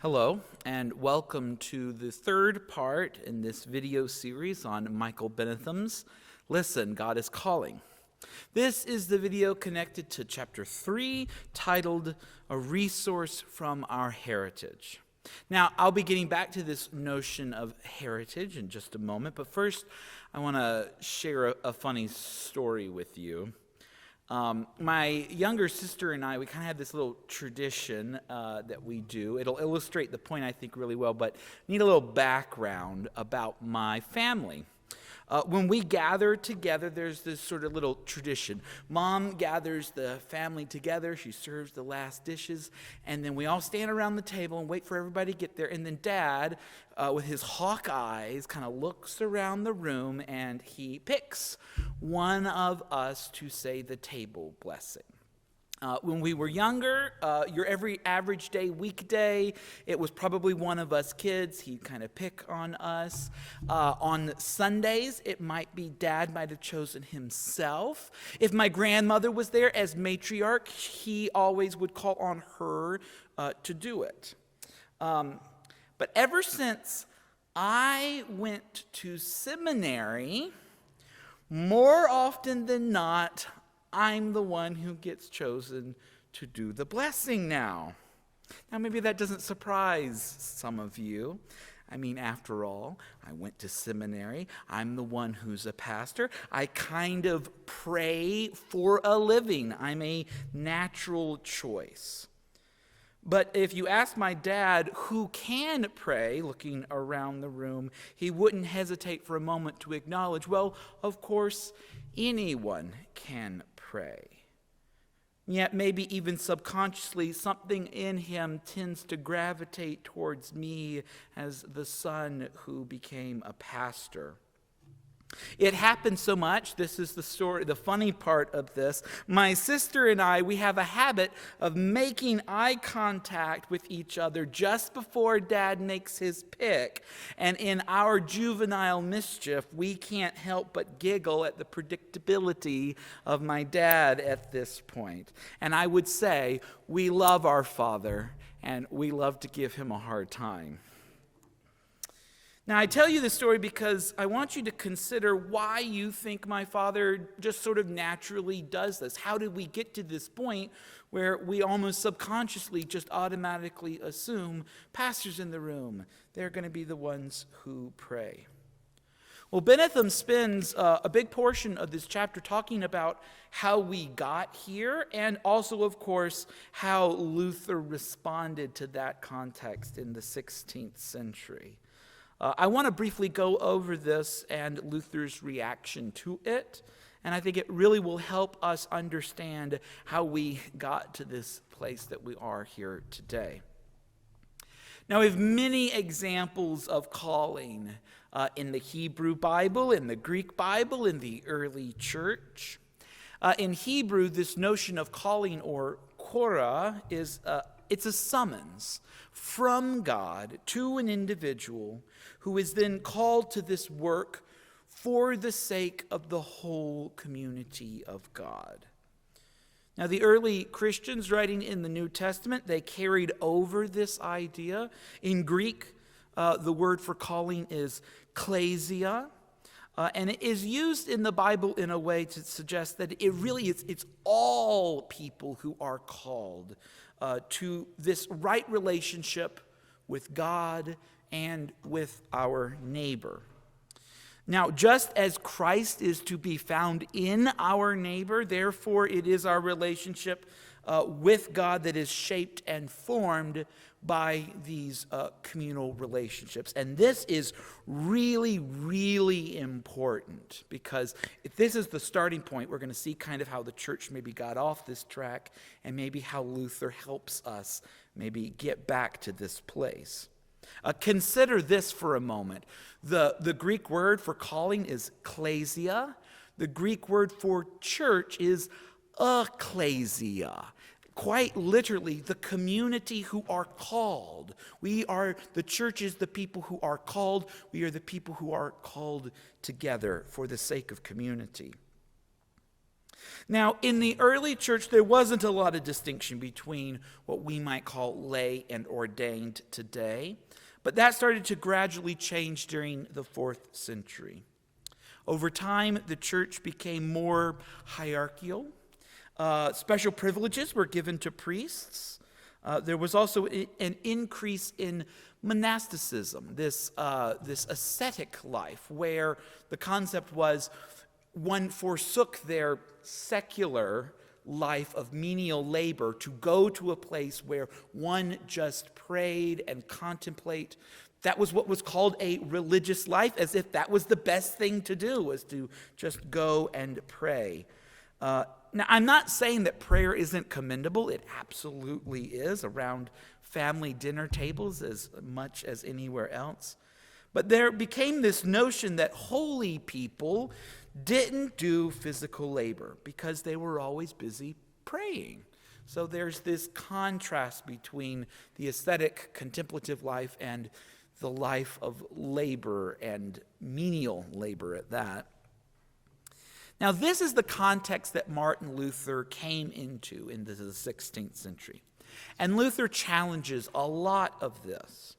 Hello, and welcome to the third part in this video series on Michael Bennethum's Listen, God is Calling. This is the video connected to chapter 3, titled A Resource from Our Heritage. Now, I'll be getting back to this notion of heritage in just a moment, but first I want to share a funny story with you. My younger sister and I, we kind of have this little tradition that we do. It'll illustrate the point, I think, really well, but need a little background about my family. When we gather together, there's this sort of little tradition. Mom gathers the family together. She serves the last dishes, and then we all stand around the table and wait for everybody to get there. And then Dad, with his hawk eyes, kind of looks around the room, and he picks one of us to say the table blessing. When we were younger, your every average day, weekday, it was probably one of us kids. He'd kind of pick on us. On Sundays, it might be Dad might have chosen himself. If my grandmother was there as matriarch, he always would call on her to do it. But ever since I went to seminary, more often than not, I'm the one who gets chosen to do the blessing now. Now, maybe that doesn't surprise some of you. I mean, after all, I went to seminary. I'm the one who's a pastor. I kind of pray for a living. I'm a natural choice. But if you ask my dad who can pray, looking around the room, he wouldn't hesitate for a moment to acknowledge, well, of course, anyone can pray. Yet maybe even subconsciously, something in him tends to gravitate towards me as the son who became a pastor. It happened so much, this is the story, the funny part of this. My sister and I, we have a habit of making eye contact with each other just before Dad makes his pick. And in our juvenile mischief, we can't help but giggle at the predictability of my dad at this point. And I would say, we love our father, and we love to give him a hard time. Now, I tell you this story because I want you to consider why you think my father just sort of naturally does this. How did we get to this point where we almost subconsciously just automatically assume pastors in the room, they're going to be the ones who pray? Well, Bennethum spends a big portion of this chapter talking about how we got here and also, of course, how Luther responded to that context in the 16th century. I want to briefly go over this and Luther's reaction to it, and I think it really will help us understand how we got to this place that we are here today. Now, we have many examples of calling in the Hebrew Bible, in the Greek Bible, in the early church. In Hebrew, this notion of calling, or korah, is it's a summons from God to an individual who is then called to this work for the sake of the whole community of God. Now, the early Christians writing in the New Testament, they carried over this idea. In Greek, the word for calling is klesia, and it is used in the Bible in a way to suggest that it really is, it's all people who are called to this right relationship with God and with our neighbor. Now, just as Christ is to be found in our neighbor, therefore it is our relationship with God that is shaped and formed by these communal relationships. And this is really, really important, because if this is the starting point, we're going to see kind of how the church maybe got off this track and maybe how Luther helps us maybe get back to this place. Consider this for a moment. The Greek word for calling is klesia. The Greek word for church is ekklesia. Quite literally, the community who are called. The church is the people who are called. We are the people who are called together for the sake of community. Now, in the early church, there wasn't a lot of distinction between what we might call lay and ordained today, but that started to gradually change during the 4th century. Over time, the church became more hierarchical. Special privileges were given to priests. There was also an increase in monasticism, this ascetic life, where the concept was one forsook their secular life of menial labor to go to a place where one just prayed and contemplate. That was what was called a religious life, as if that was the best thing to do, was to just go and pray. Now, I'm not saying that prayer isn't commendable. It absolutely is, around family dinner tables as much as anywhere else. But there became this notion that holy people didn't do physical labor because they were always busy praying. So there's this contrast between the ascetic contemplative life and the life of labor, and menial labor at that. Now, this is the context that Martin Luther came into the 16th century. And Luther challenges a lot of this.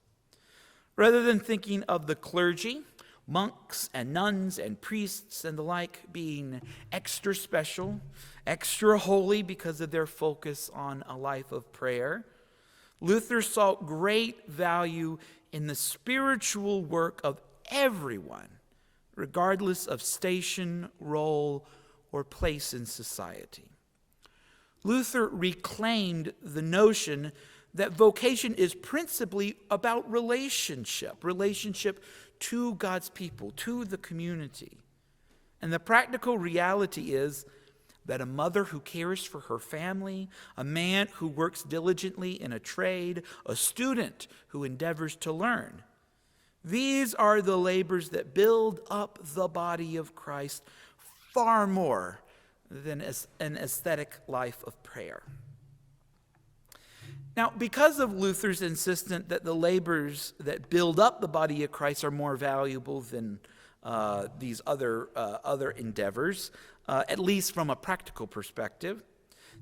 Rather than thinking of the clergy, monks and nuns and priests and the like being extra special, extra holy because of their focus on a life of prayer, Luther saw great value in the spiritual work of everyone, regardless of station, role, or place in society. Luther reclaimed the notion that vocation is principally about relationship to God's people, to the community. And the practical reality is that a mother who cares for her family, a man who works diligently in a trade, a student who endeavors to learn, these are the labors that build up the body of Christ far more than an aesthetic life of prayer. Now, because of Luther's insistence that the labors that build up the body of Christ are more valuable than these other endeavors, at least from a practical perspective.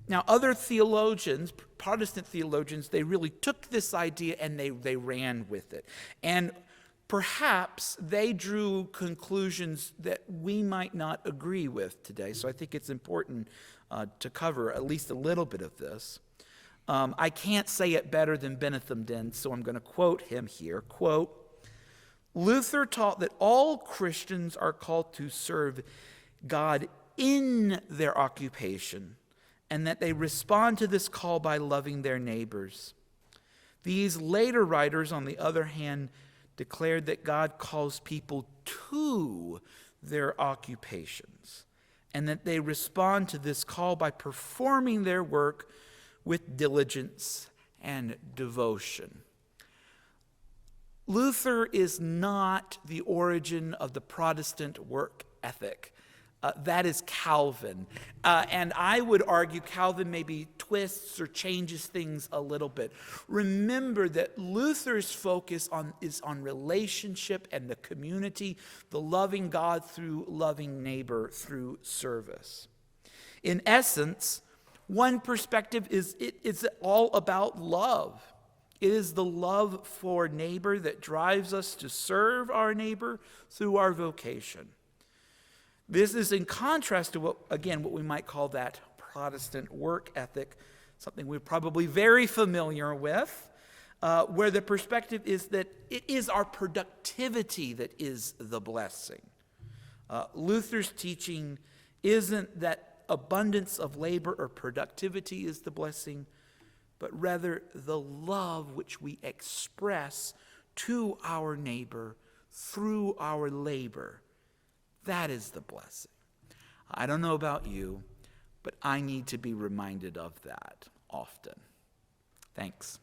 Now, other theologians, Protestant theologians, they really took this idea and they ran with it. And perhaps they drew conclusions that we might not agree with today. So I think it's important to cover at least a little bit of this. I can't say it better than Bennethum did, so I'm going to quote him here. Quote, Luther taught that all Christians are called to serve God in their occupation, and that they respond to this call by loving their neighbors. These later writers, on the other hand, declared that God calls people to their occupations, and that they respond to this call by performing their work with diligence and devotion. Luther is not the origin of the Protestant work ethic. That is Calvin. And I would argue Calvin maybe twists or changes things a little bit. Remember that Luther's focus is on relationship and the community, the loving God through loving neighbor through service. In essence, one perspective is it's all about love. It is the love for neighbor that drives us to serve our neighbor through our vocation. This is in contrast to what we might call that Protestant work ethic, something we're probably very familiar with, where the perspective is that it is our productivity that is the blessing. Luther's teaching isn't that abundance of labor or productivity is the blessing, but rather the love which we express to our neighbor through our labor. That is the blessing. I don't know about you, but I need to be reminded of that often. Thanks.